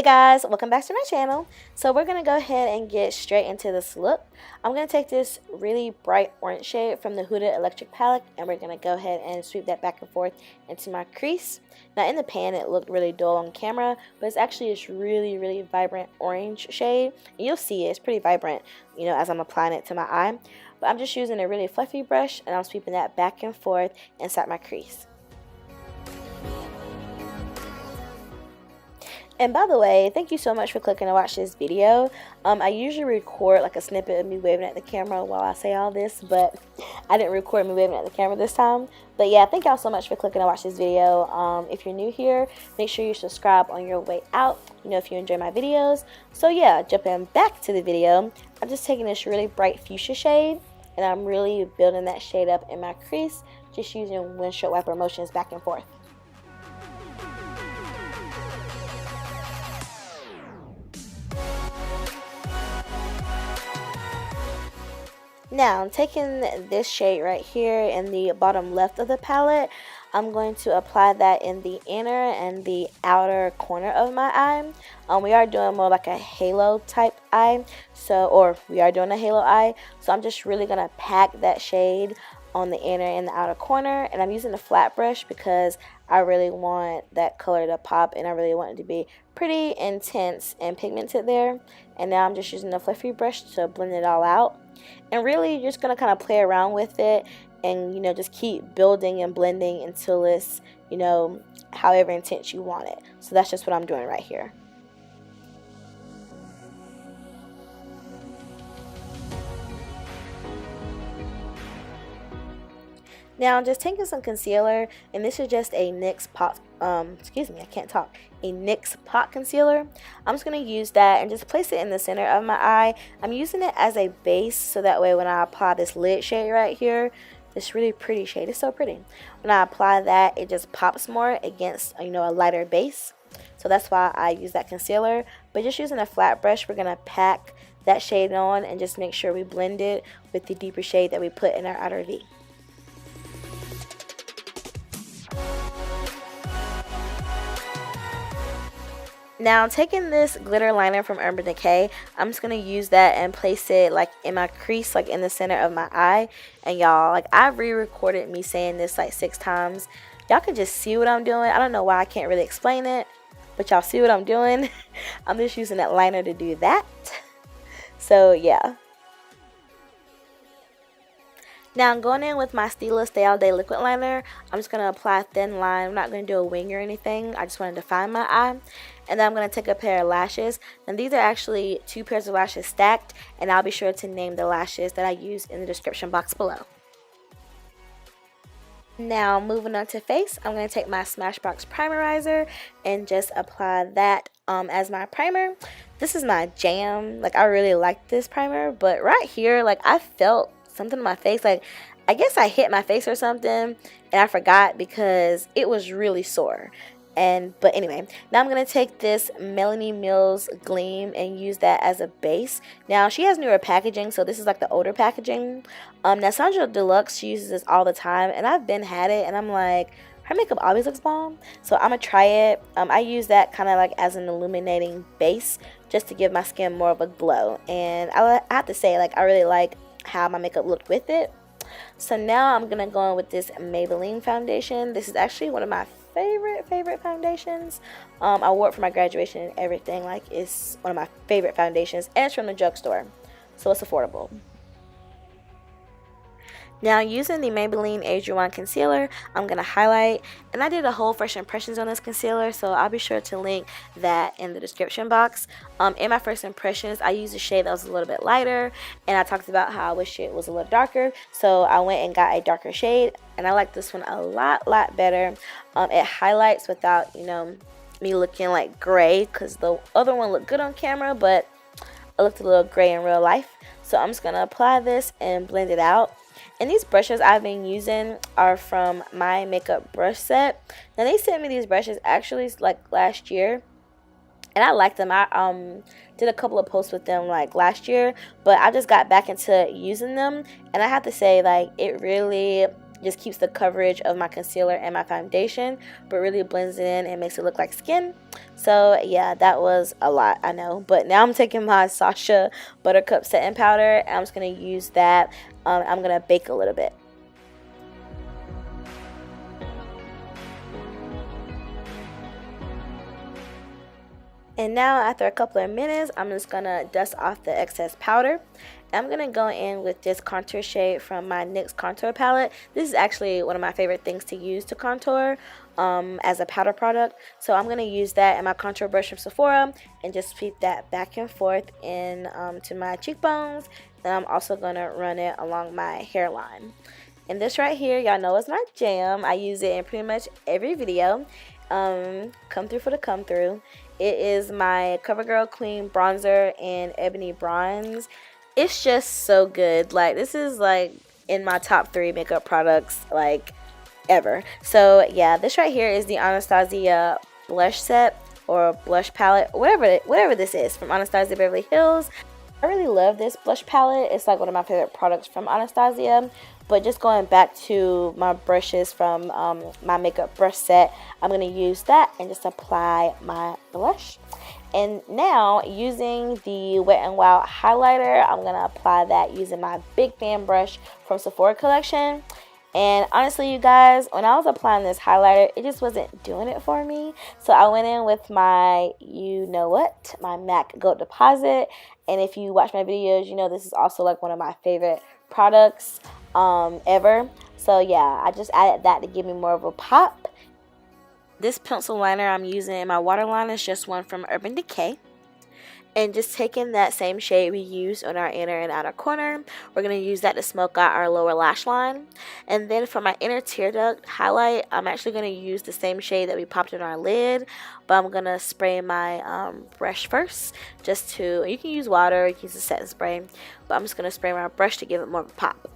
guys, welcome back to my channel. So we're going to go ahead and get straight into this look. I'm going to take this really bright orange shade from the Huda Electric Palette, and we're going to go ahead and sweep that back and forth into my crease. Now in the pan it looked really dull on camera, but it's actually this really vibrant orange shade. And you'll see it's pretty vibrant, you know, as I'm applying it to my eye. But I'm just using a really fluffy brush and I'm sweeping that back and forth inside my crease. And by the way, thank you so much for clicking to watch this video. I usually record like a snippet of me waving at the camera while I say all this, but I didn't record me waving at the camera this time. But yeah, thank y'all so much for clicking to watch this video. If you're new here, make sure you subscribe on your way out, you know, if you enjoy my videos. So yeah, jumping back to the video, I'm just taking this really bright fuchsia shade, and I'm really building that shade up in my crease, just using windshield wiper motions back and forth. Now, I'm taking this shade right here in the bottom left of the palette. I'm going to apply that in the inner and the outer corner of my eye. We are doing more like a halo type eye, we are doing a halo eye. So I'm just really going to pack that shade on the inner and the outer corner. And I'm using a flat brush because I really want that color to pop, and I really want it to be pretty intense and pigmented there. And now I'm just using a fluffy brush to blend it all out. And really you're just going to kind of play around with it and, you know, just keep building and blending until it's, you know, however intense you want it. So that's just what I'm doing right here. Now I'm just taking some concealer, and this is just a NYX pot, a NYX pot concealer. I'm just going to use that and just place it in the center of my eye. I'm using it as a base, so that way when I apply this lid shade right here, this really pretty shade, it's so pretty. When I apply that, it just pops more against, you know, a lighter base. So that's why I use that concealer. But just using a flat brush, we're going to pack that shade on and just make sure we blend it with the deeper shade that we put in our outer V. Now, taking this glitter liner from Urban Decay, I'm just going to use that and place it like in my crease, like in the center of my eye. And y'all, like, I re-recorded me saying this like 6 times. Y'all can just see what I'm doing. I don't know why I can't really explain it, but y'all see what I'm doing. I'm just using that liner to do that. So yeah. Now I'm going in with my Stila Stay All Day liquid liner. I'm just going to apply a thin line. I'm not going to do a wing or anything. I just want to define my eye. And then I'm going to take a pair of lashes. And these are actually 2 pairs of lashes stacked. And I'll be sure to name the lashes that I use in the description box below. Now moving on to face, I'm going to take my Smashbox Primerizer and just apply that as my primer. This is my jam. Like, I really like this primer. But right here, like, I felt something in my face, like I guess I hit my face or something and I forgot because it was really sore. But anyway, now I'm going to take this Melanie millz gleam and use that as a base. Now she has newer packaging, so this is like the older packaging. Now Sandra Deluxe, she uses this all the time, and I've been had it and I'm like, her makeup always looks bomb, so I'm gonna try it. I use that kind of like as an illuminating base just to give my skin more of a glow, and I have to say, like, I really like how my makeup looked with it. So now I'm gonna go in with this Maybelline foundation. This is actually one of my favorite foundations. I wore it for my graduation and everything. Like, it's one of my favorite foundations, and it's from the drugstore, so it's affordable. Now, using the Maybelline Age Rewind concealer, I'm going to highlight, and I did a whole first impressions on this concealer, so I'll be sure to link that in the description box. In my first impressions, I used a shade that was a little bit lighter, and I talked about how I wish it was a little darker, so I went and got a darker shade, and I like this one a lot better. It highlights without, you know, me looking like gray, because the other one looked good on camera, but it looked a little gray in real life. So I'm just going to apply this and blend it out. And these brushes I've been using are from my makeup brush set. Now they sent me these brushes actually like last year, and I like them. I did a couple of posts with them like last year, but I just got back into using them, and I have to say, like, it really just keeps the coverage of my concealer and my foundation, but really blends it in and makes it look like skin. So yeah, that was a lot, I know. But now I'm taking my Sacha Buttercup setting powder, and I'm just going to use that. I'm going to bake a little bit. And now after a couple of minutes, I'm just going to dust off the excess powder. I'm going to go in with this contour shade from my NYX contour palette. This is actually one of my favorite things to use to contour as a powder product. So I'm going to use that in my contour brush from Sephora and just sweep that back and forth in to my cheekbones. Then I'm also going to run it along my hairline. And this right here, y'all know it's my jam. I use it in pretty much every video. Come through for the come through. It is my Covergirl QUEEN bronzer in ebony bronze. It's just so good. Like, this is like in my top 3 makeup products like ever. So yeah, this right here is the Anastasia blush set or blush palette, whatever this is, from Anastasia Beverly Hills. I really love this blush palette. It's like one of my favorite products from Anastasia. But just going back to my brushes from my makeup brush set, I'm going to use that and just apply my blush. And now, using the Wet n Wild highlighter, I'm going to apply that using my Big Fan brush from Sephora collection. And honestly, you guys, when I was applying this highlighter, it just wasn't doing it for me. So I went in with my, you know what, my MAC Gold Deposit. And if you watch my videos, you know this is also like one of my favorite products ever. So yeah, I just added that to give me more of a pop. This pencil liner I'm using in my waterline is just one from Urban Decay. And just taking that same shade we used on our inner and outer corner, we're going to use that to smoke out our lower lash line. And then for my inner tear duct highlight, I'm actually going to use the same shade that we popped in our lid. But I'm going to spray my brush first, just to, you can use water, you can use a setting spray. But I'm just going to spray my brush to give it more of a pop.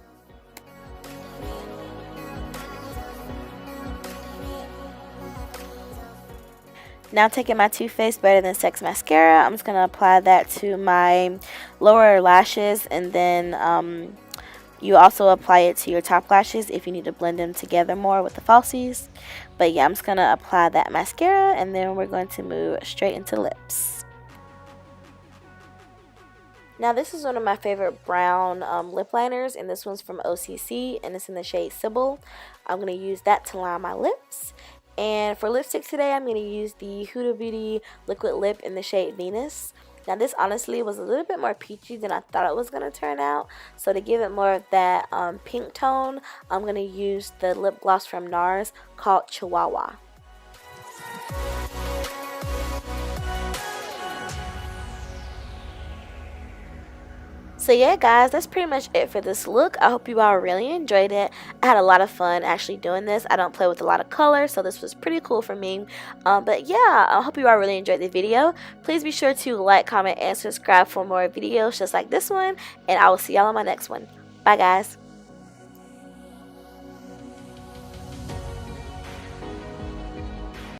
Now taking my Too Faced Better Than Sex mascara, I'm just going to apply that to my lower lashes, and then you also apply it to your top lashes if you need to blend them together more with the falsies. But yeah, I'm just going to apply that mascara, and then we're going to move straight into lips. Now this is one of my favorite brown lip liners, and this one's from OCC, and it's in the shade Sybil. I'm going to use that to line my lips. And for lipstick today, I'm going to use the Huda Beauty Liquid Lip in the shade Venus. Now this honestly was a little bit more peachy than I thought it was going to turn out. So to give it more of that pink tone, I'm going to use the lip gloss from Nars called Chihuahua. So yeah guys, that's pretty much it for this look. I hope you all really enjoyed it. I had a lot of fun actually doing this. I don't play with a lot of color, so this was pretty cool for me. But yeah, I hope you all really enjoyed the video. Please be sure to like, comment, and subscribe for more videos just like this one. And I will see y'all on my next one. Bye guys.